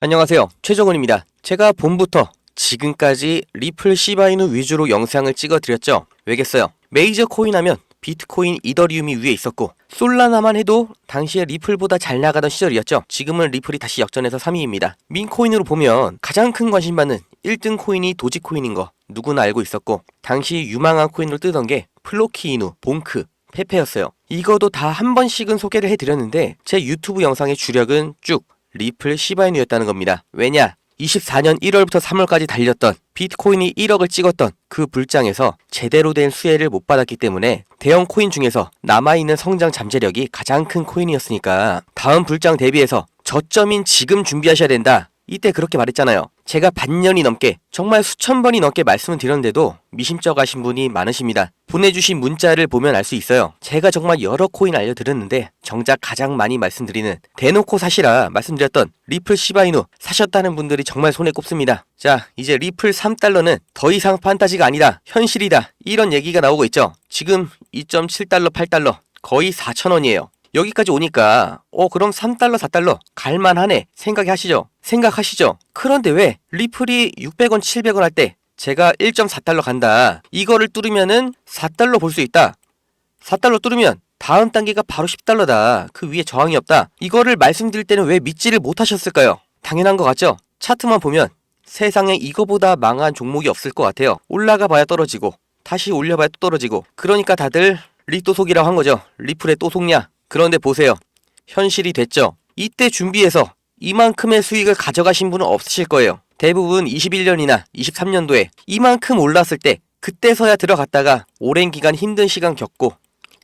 안녕하세요, 최정훈입니다. 제가 봄부터 지금까지 리플 시바이누 위주로 영상을 찍어드렸죠. 왜겠어요? 메이저 코인 하면 비트코인, 이더리움이 위에 있었고 솔라나만 해도 당시에 리플보다 잘 나가던 시절이었죠. 지금은 리플이 다시 역전해서 3위입니다. 민코인으로 보면 가장 큰 관심받는 1등 코인이 도지코인인 거 누구나 알고 있었고, 당시 유망한 코인으로 뜨던 게 플로키이누, 봉크, 페페였어요. 이거도 다 한 번씩은 소개를 해드렸는데 제 유튜브 영상의 주력은 쭉 리플 시바이누였다는 겁니다. 왜냐? 24년 1월부터 3월까지 달렸던 비트코인이 1억을 찍었던 그 불장에서 제대로 된 수혜를 못 받았기 때문에 대형 코인 중에서 남아있는 성장 잠재력이 가장 큰 코인이었으니까 다음 불장 대비해서 저점인 지금 준비하셔야 된다. 이때 그렇게 말했잖아요. 제가 반년이 넘게, 정말 수천 번이 넘게 말씀을 드렸는데도 미심쩍 하신 분이 많으십니다. 보내주신 문자를 보면 알 수 있어요. 제가 정말 여러 코인 알려드렸는데 정작 가장 많이 말씀드리는, 대놓고 사시라 말씀드렸던 리플 시바이누 사셨다는 분들이 정말 손에 꼽습니다. 자, 이제 리플 3달러는 더 이상 판타지가 아니다, 현실이다, 이런 얘기가 나오고 있죠. 지금 2.7달러, 8달러, 거의 4,000원이에요. 여기까지 오니까 그럼 3달러, 4달러 갈만하네 생각하시죠. 그런데 왜 리플이 600원, 700원 할 때 제가 1.4달러 간다, 이거를 뚫으면은 4달러 볼 수 있다, 4달러 뚫으면 다음 단계가 바로 10달러다, 그 위에 저항이 없다, 이거를 말씀드릴 때는 왜 믿지를 못하셨을까요? 당연한 것 같죠? 차트만 보면 세상에 이거보다 망한 종목이 없을 것 같아요. 올라가 봐야 떨어지고 다시 올려봐야 또 떨어지고, 그러니까 다들 리또속이라고 한 거죠. 리플에 또 속냐? 그런데 보세요. 현실이 됐죠. 이때 준비해서 이만큼의 수익을 가져가신 분은 없으실 거예요. 대부분 21년이나 23년도에 이만큼 올랐을 때 그때서야 들어갔다가 오랜 기간 힘든 시간 겪고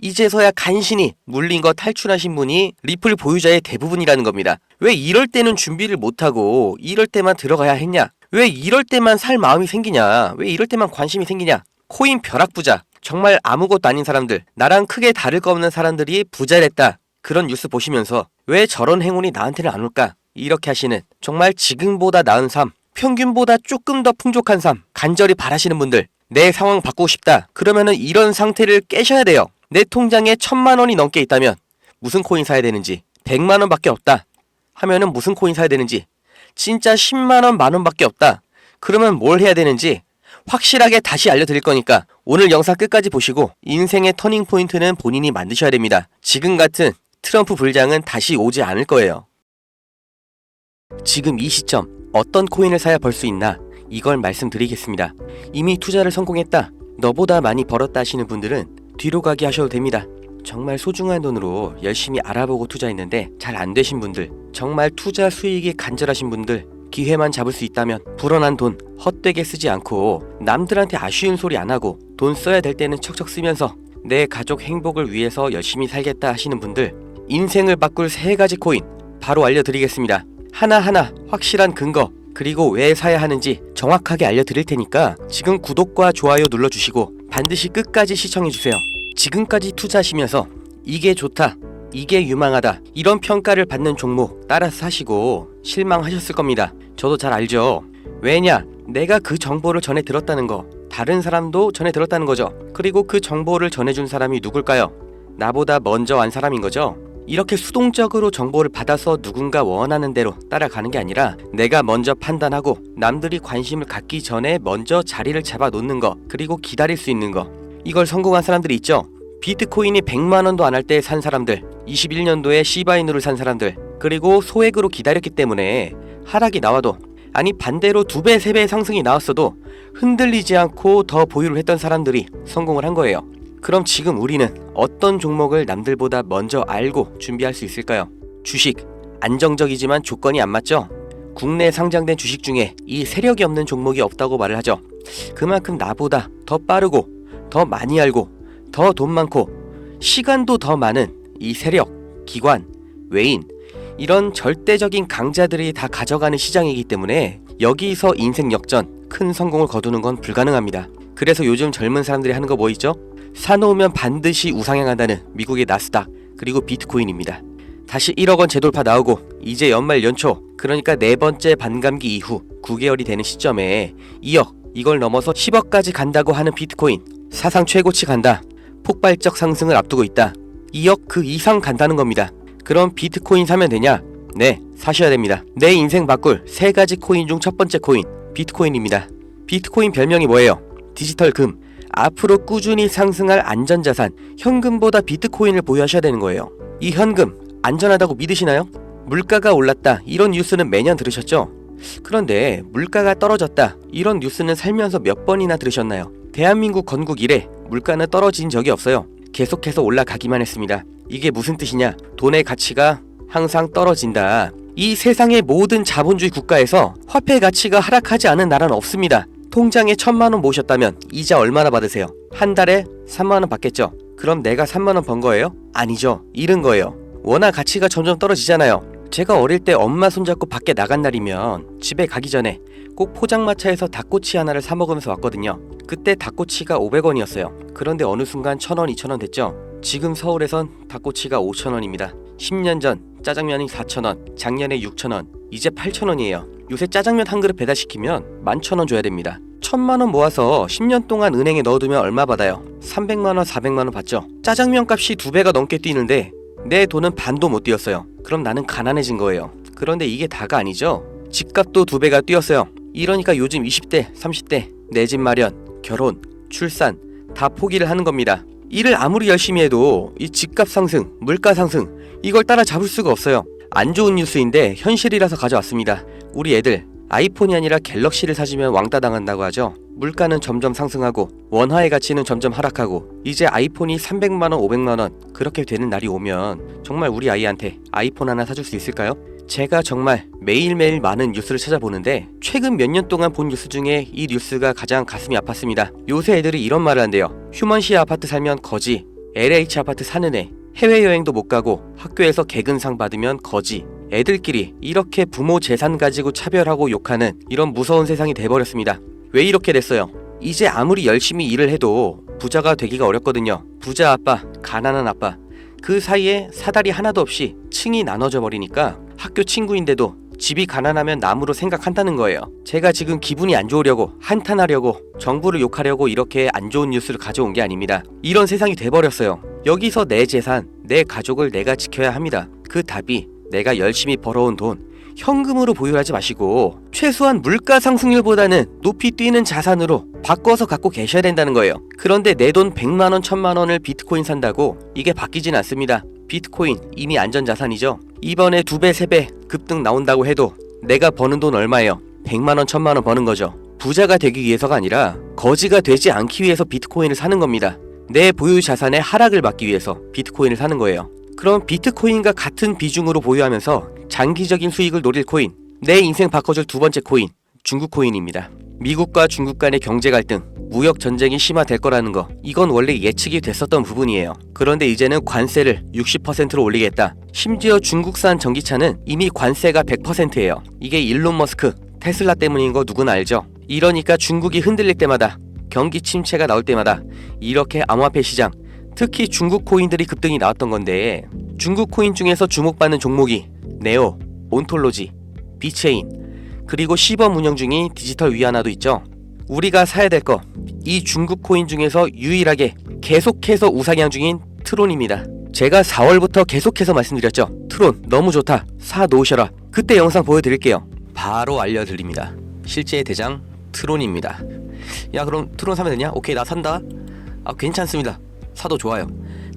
이제서야 간신히 물린 거 탈출하신 분이 리플 보유자의 대부분이라는 겁니다. 왜 이럴 때는 준비를 못하고 이럴 때만 들어가야 했냐? 왜 이럴 때만 살 마음이 생기냐? 왜 이럴 때만 관심이 생기냐? 코인 벼락부자, 정말 아무것도 아닌 사람들, 나랑 크게 다를 거 없는 사람들이 부자랬다, 그런 뉴스 보시면서 왜 저런 행운이 나한테는 안 올까? 이렇게 하시는, 정말 지금보다 나은 삶, 평균보다 조금 더 풍족한 삶 간절히 바라시는 분들, 내 상황 바꾸고 싶다, 그러면은 이런 상태를 깨셔야 돼요. 내 통장에 1,000만 원이 넘게 있다면 무슨 코인 사야 되는지, 100만 원밖에 없다 하면은 무슨 코인 사야 되는지, 진짜 10만 원, 만 원밖에 없다 그러면 뭘 해야 되는지 확실하게 다시 알려드릴 거니까 오늘 영상 끝까지 보시고 인생의 터닝포인트는 본인이 만드셔야 됩니다. 지금 같은 트럼프 불장은 다시 오지 않을 거예요. 지금 이 시점 어떤 코인을 사야 벌 수 있나, 이걸 말씀드리겠습니다. 이미 투자를 성공했다, 너보다 많이 벌었다 하시는 분들은 뒤로 가기 하셔도 됩니다. 정말 소중한 돈으로 열심히 알아보고 투자했는데 잘 안 되신 분들, 정말 투자 수익이 간절하신 분들, 기회만 잡을 수 있다면 불어난 돈 헛되게 쓰지 않고 남들한테 아쉬운 소리 안 하고 돈 써야 될 때는 척척 쓰면서 내 가족 행복을 위해서 열심히 살겠다 하시는 분들, 인생을 바꿀 3가지 코인 바로 알려드리겠습니다. 하나하나 확실한 근거, 그리고 왜 사야 하는지 정확하게 알려드릴 테니까 지금 구독과 좋아요 눌러주시고 반드시 끝까지 시청해주세요. 지금까지 투자하시면서 이게 좋다, 이게 유망하다, 이런 평가를 받는 종목 따라서 사시고 실망하셨을 겁니다. 저도 잘 알죠. 왜냐? 내가 그 정보를 전해 들었다는 거, 다른 사람도 전해 들었다는 거죠. 그리고 그 정보를 전해준 사람이 누굴까요? 나보다 먼저 안 사람인 거죠. 이렇게 수동적으로 정보를 받아서 누군가 원하는 대로 따라가는 게 아니라 내가 먼저 판단하고 남들이 관심을 갖기 전에 먼저 자리를 잡아 놓는 거, 그리고 기다릴 수 있는 거, 이걸 성공한 사람들이 있죠. 비트코인이 100만 원도 안 할 때 산 사람들, 21년도에 시바이누를 산 사람들, 그리고 소액으로 기다렸기 때문에 하락이 나와도, 아니 반대로 2배, 3배 상승이 나왔어도 흔들리지 않고 더 보유를 했던 사람들이 성공을 한 거예요. 그럼 지금 우리는 어떤 종목을 남들보다 먼저 알고 준비할 수 있을까요? 주식, 안정적이지만 조건이 안 맞죠? 국내 상장된 주식 중에 이 세력이 없는 종목이 없다고 말을 하죠. 그만큼 나보다 더 빠르고 더 많이 알고 더 돈 많고 시간도 더 많은 이 세력, 기관, 외인, 이런 절대적인 강자들이 다 가져가는 시장이기 때문에 여기서 인생 역전, 큰 성공을 거두는 건 불가능합니다. 그래서 요즘 젊은 사람들이 하는 거 뭐 있죠? 사놓으면 반드시 우상향한다는 미국의 나스닥, 그리고 비트코인입니다. 다시 1억 원 재돌파 나오고 이제 연말 연초, 그러니까 4번째 반감기 이후 9개월이 되는 시점에 2억, 이걸 넘어서 10억까지 간다고 하는 비트코인, 사상 최고치 간다, 폭발적 상승을 앞두고 있다, 2억 그 이상 간다는 겁니다. 그럼 비트코인 사면 되냐? 네, 사셔야 됩니다. 내 인생 바꿀 3가지 코인 중 첫 번째 코인, 비트코인입니다. 비트코인 별명이 뭐예요? 디지털 금. 앞으로 꾸준히 상승할 안전자산, 현금보다 비트코인을 보유하셔야 되는 거예요. 이 현금, 안전하다고 믿으시나요? 물가가 올랐다, 이런 뉴스는 매년 들으셨죠? 그런데 물가가 떨어졌다, 이런 뉴스는 살면서 몇 번이나 들으셨나요? 대한민국 건국 이래 물가는 떨어진 적이 없어요. 계속해서 올라가기만 했습니다. 이게 무슨 뜻이냐? 돈의 가치가 항상 떨어진다. 이 세상의 모든 자본주의 국가에서 화폐 가치가 하락하지 않은 나라는 없습니다. 통장에 1,000만 원 모으셨다면 이자 얼마나 받으세요? 한 달에 3만 원 받겠죠? 그럼 내가 3만 원 번 거예요? 아니죠. 잃은 거예요. 워낙 가치가 점점 떨어지잖아요. 제가 어릴 때 엄마 손잡고 밖에 나간 날이면 집에 가기 전에 꼭 포장마차에서 닭꼬치 하나를 사 먹으면서 왔거든요. 그때 닭꼬치가 500원이었어요. 그런데 어느 순간 1,000원, 2,000원 됐죠? 지금 서울에선 닭꼬치가 5,000원입니다. 10년 전 짜장면이 4,000원, 작년에 6,000원, 이제 8,000원이에요. 요새 짜장면 한 그릇 배달시키면 11,000원 줘야 됩니다. 1,000만 원 모아서 10년 동안 은행에 넣어두면 얼마 받아요? 300만 원, 400만 원 받죠? 짜장면 값이 2배가 넘게 뛰는데 내 돈은 반도 못 뛰었어요. 그럼 나는 가난해진 거예요. 그런데 이게 다가 아니죠? 집값도 2배가 뛰었어요. 이러니까 요즘 20대, 30대 내 집 마련, 결혼, 출산 다 포기를 하는 겁니다. 일을 아무리 열심히 해도 이 집값 상승, 물가 상승 이걸 따라잡을 수가 없어요. 안 좋은 뉴스인데 현실이라서 가져왔습니다. 우리 애들 아이폰이 아니라 갤럭시를 사주면 왕따 당한다고 하죠. 물가는 점점 상승하고 원화의 가치는 점점 하락하고 이제 아이폰이 300만원, 500만원 그렇게 되는 날이 오면 정말 우리 아이한테 아이폰 하나 사줄 수 있을까요? 제가 정말 매일매일 많은 뉴스를 찾아보는데 최근 몇 년 동안 본 뉴스 중에 이 뉴스가 가장 가슴이 아팠습니다. 요새 애들이 이런 말을 한대요. 휴먼시 아파트 살면 거지, LH 아파트 사는 애, 해외여행도 못 가고 학교에서 개근상 받으면 거지. 애들끼리 이렇게 부모 재산 가지고 차별하고 욕하는 이런 무서운 세상이 돼버렸습니다. 왜 이렇게 됐어요? 이제 아무리 열심히 일을 해도 부자가 되기가 어렵거든요. 부자 아빠, 가난한 아빠 그 사이에 사다리 하나도 없이 층이 나눠져 버리니까 학교 친구인데도 집이 가난하면 남으로 생각한다는 거예요. 제가 지금 기분이 안 좋으려고 한탄하려고 정부를 욕하려고 이렇게 안 좋은 뉴스를 가져온 게 아닙니다. 이런 세상이 돼버렸어요. 여기서 내 재산, 내 가족을 내가 지켜야 합니다. 그 답이 내가 열심히 벌어온 돈 현금으로 보유하지 마시고 최소한 물가 상승률보다는 높이 뛰는 자산으로 바꿔서 갖고 계셔야 된다는 거예요. 그런데 내 돈 100만원, 1000만원을 비트코인 산다고 이게 바뀌진 않습니다. 비트코인 이미 안전자산이죠. 이번에 2배, 3배 급등 나온다고 해도 내가 버는 돈 얼마예요? 100만원, 1000만원 버는 거죠. 부자가 되기 위해서가 아니라 거지가 되지 않기 위해서 비트코인을 사는 겁니다. 내 보유 자산의 하락을 막기 위해서 비트코인을 사는 거예요. 그럼 비트코인과 같은 비중으로 보유하면서 장기적인 수익을 노릴 코인, 내 인생 바꿔줄 두 번째 코인, 중국 코인입니다. 미국과 중국 간의 경제 갈등, 무역 전쟁이 심화될 거라는 거, 이건 원래 예측이 됐었던 부분이에요. 그런데 이제는 관세를 60%로 올리겠다. 심지어 중국산 전기차는 이미 관세가 100%예요. 이게 일론 머스크, 테슬라 때문인 거 누구나 알죠? 이러니까 중국이 흔들릴 때마다, 경기 침체가 나올 때마다 이렇게 암호화폐 시장, 특히 중국 코인들이 급등이 나왔던 건데, 중국 코인 중에서 주목받는 종목이 네오, 온톨로지, 비체인, 그리고 시범 운영 중인 디지털 위안화도 있죠. 우리가 사야 될 거, 이 중국 코인 중에서 유일하게 계속해서 우상향 중인 트론입니다. 제가 4월부터 계속해서 말씀드렸죠. 트론 너무 좋다, 사 놓으셔라. 그때 영상 보여드릴게요. 바로 알려드립니다. 실제의 대장 트론입니다. 야, 그럼 트론 사면 되냐? 오케이, 나 산다. 아, 괜찮습니다. 사도 좋아요.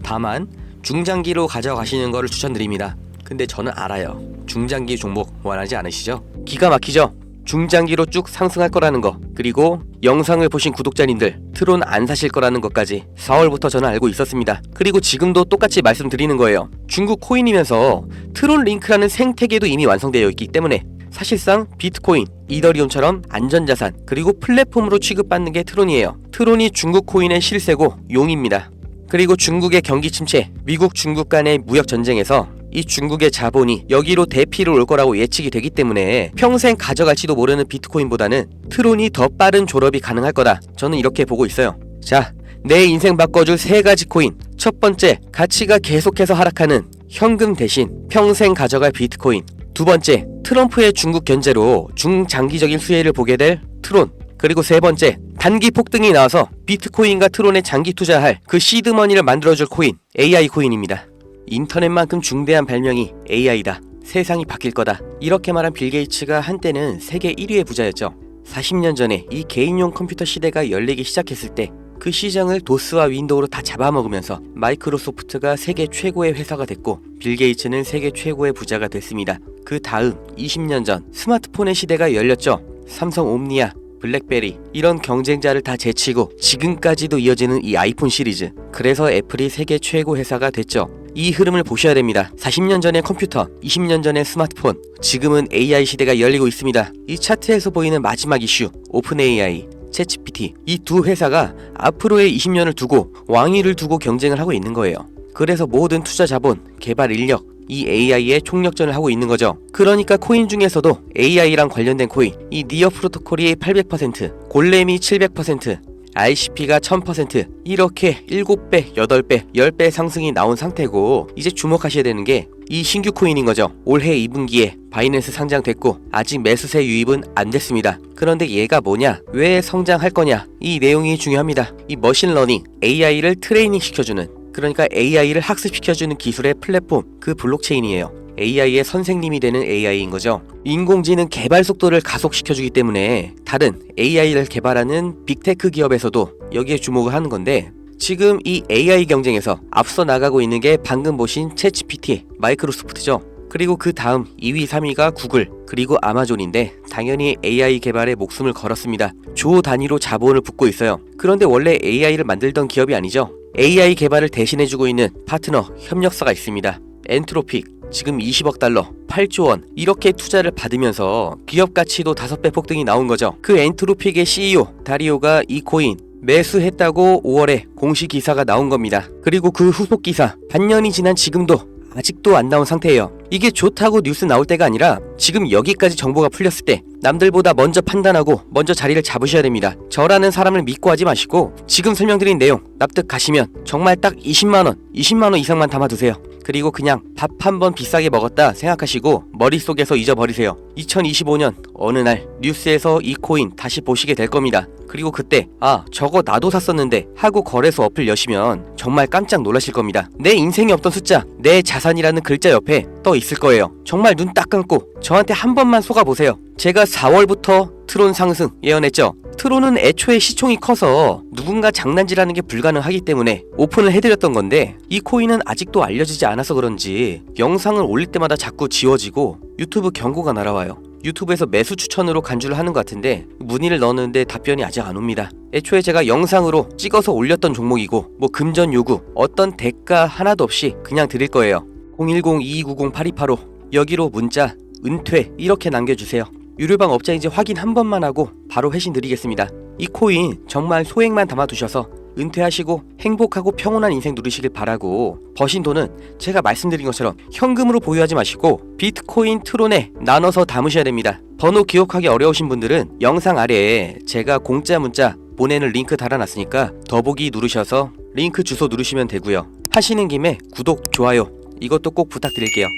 다만 중장기로 가져가시는 거를 추천드립니다. 근데 저는 알아요. 중장기 종목 원하지 않으시죠? 기가 막히죠? 중장기로 쭉 상승할 거라는 거, 그리고 영상을 보신 구독자님들 트론 안 사실 거라는 것까지 4월부터 저는 알고 있었습니다. 그리고 지금도 똑같이 말씀드리는 거예요. 중국 코인이면서 트론 링크라는 생태계도 이미 완성되어 있기 때문에 사실상 비트코인, 이더리움처럼 안전자산, 그리고 플랫폼으로 취급받는 게 트론이에요. 트론이 중국 코인의 실세고 용입니다. 그리고 중국의 경기 침체, 미국 중국 간의 무역 전쟁에서 이 중국의 자본이 여기로 대피를 올 거라고 예측이 되기 때문에 평생 가져갈지도 모르는 비트코인보다는 트론이 더 빠른 졸업이 가능할 거다. 저는 이렇게 보고 있어요. 자, 내 인생 바꿔줄 3가지 코인. 첫 번째, 가치가 계속해서 하락하는 현금 대신 평생 가져갈 비트코인. 두 번째, 트럼프의 중국 견제로 중장기적인 수혜를 보게 될 트론. 그리고 세 번째, 단기 폭등이 나와서 비트코인과 트론에 장기 투자할 그 시드머니를 만들어줄 코인, AI 코인입니다. 인터넷만큼 중대한 발명이 AI다. 세상이 바뀔 거다. 이렇게 말한 빌 게이츠가 한때는 세계 1위의 부자였죠. 40년 전에 이 개인용 컴퓨터 시대가 열리기 시작했을 때 그 시장을 도스와 윈도우로 다 잡아먹으면서 마이크로소프트가 세계 최고의 회사가 됐고 빌 게이츠는 세계 최고의 부자가 됐습니다. 그 다음 20년 전 스마트폰의 시대가 열렸죠. 삼성 옴니아, 블랙베리 이런 경쟁자를 다 제치고 지금까지도 이어지는 이 아이폰 시리즈. 그래서 애플이 세계 최고 회사가 됐죠. 이 흐름을 보셔야 됩니다. 40년 전의 컴퓨터, 20년 전의 스마트폰, 지금은 AI 시대가 열리고 있습니다. 이 차트에서 보이는 마지막 이슈, 오픈 AI, 챗GPT 이 두 회사가 앞으로의 20년을 두고 왕위를 두고 경쟁을 하고 있는 거예요. 그래서 모든 투자 자본, 개발 인력, 이 AI의 총력전을 하고 있는 거죠. 그러니까 코인 중에서도 AI랑 관련된 코인, 이 니어 프로토콜이 800%, 골렘이 700%, RCP가 1000% 이렇게 7배, 8배, 10배 상승이 나온 상태고 이제 주목하셔야 되는 게 이 신규 코인인 거죠. 올해 2분기에 바이낸스 상장됐고 아직 매수세 유입은 안 됐습니다. 그런데 얘가 뭐냐? 왜 성장할 거냐? 이 내용이 중요합니다. 이 머신러닝, AI를 트레이닝 시켜주는 그러니까 AI를 학습시켜주는 기술의 플랫폼, 그 블록체인이에요. AI의 선생님이 되는 AI인 거죠. 인공지능 개발 속도를 가속시켜주기 때문에 다른 AI를 개발하는 빅테크 기업에서도 여기에 주목을 하는 건데 지금 이 AI 경쟁에서 앞서 나가고 있는 게 방금 보신 챗GPT, 마이크로소프트죠. 그리고 그 다음 2위, 3위가 구글, 그리고 아마존인데 당연히 AI 개발에 목숨을 걸었습니다. 조 단위로 자본을 붓고 있어요. 그런데 원래 AI를 만들던 기업이 아니죠. AI 개발을 대신해주고 있는 파트너, 협력사가 있습니다. 엔트로픽, 지금 20억 달러, 8조 원 이렇게 투자를 받으면서 기업 가치도 5배 폭등이 나온 거죠. 그 엔트로픽의 CEO 다리오가 이 코인 매수했다고 5월에 공식 기사가 나온 겁니다. 그리고 그 후속 기사 반년이 지난 지금도 아직도 안 나온 상태예요. 이게 좋다고 뉴스 나올 때가 아니라 지금 여기까지 정보가 풀렸을 때 남들보다 먼저 판단하고 먼저 자리를 잡으셔야 됩니다. 저라는 사람을 믿고 하지 마시고 지금 설명드린 내용 납득 가시면 정말 딱 20만원 이상만 담아두세요. 그리고 그냥 밥 한 번 비싸게 먹었다 생각하시고 머릿속에서 잊어버리세요. 2025년 어느 날 뉴스에서 이 코인 다시 보시게 될 겁니다. 그리고 그때 아 저거 나도 샀었는데 하고 거래소 어플 여시면 정말 깜짝 놀라실 겁니다. 내 인생에 없던 숫자, 내 자산이라는 글자 옆에 떠 있을 거예요. 정말 눈 딱 감고 저한테 한 번만 속아보세요. 제가 4월부터 트론 상승 예언했죠. 트론은 애초에 시총이 커서 누군가 장난질하는 게 불가능하기 때문에 오픈을 해드렸던 건데 이 코인은 아직도 알려지지 않아서 그런지 영상을 올릴 때마다 자꾸 지워지고 유튜브 경고가 날아와요. 유튜브에서 매수 추천으로 간주를 하는 것 같은데 문의를 넣었는데 답변이 아직 안 옵니다. 애초에 제가 영상으로 찍어서 올렸던 종목이고 뭐 금전 요구 어떤 대가 하나도 없이 그냥 드릴 거예요. 010-2290-8285 여기로 문자 은퇴 이렇게 남겨주세요. 유료방 업자인지 확인 한 번만 하고 바로 회신 드리겠습니다. 이 코인 정말 소액만 담아두셔서 은퇴하시고 행복하고 평온한 인생 누리시길 바라고 버신 돈은 제가 말씀드린 것처럼 현금으로 보유하지 마시고 비트코인 트론에 나눠서 담으셔야 됩니다. 번호 기억하기 어려우신 분들은 영상 아래에 제가 공짜 문자 보내는 링크 달아놨으니까 더보기 누르셔서 링크 주소 누르시면 되고요. 하시는 김에 구독, 좋아요 이것도 꼭 부탁드릴게요.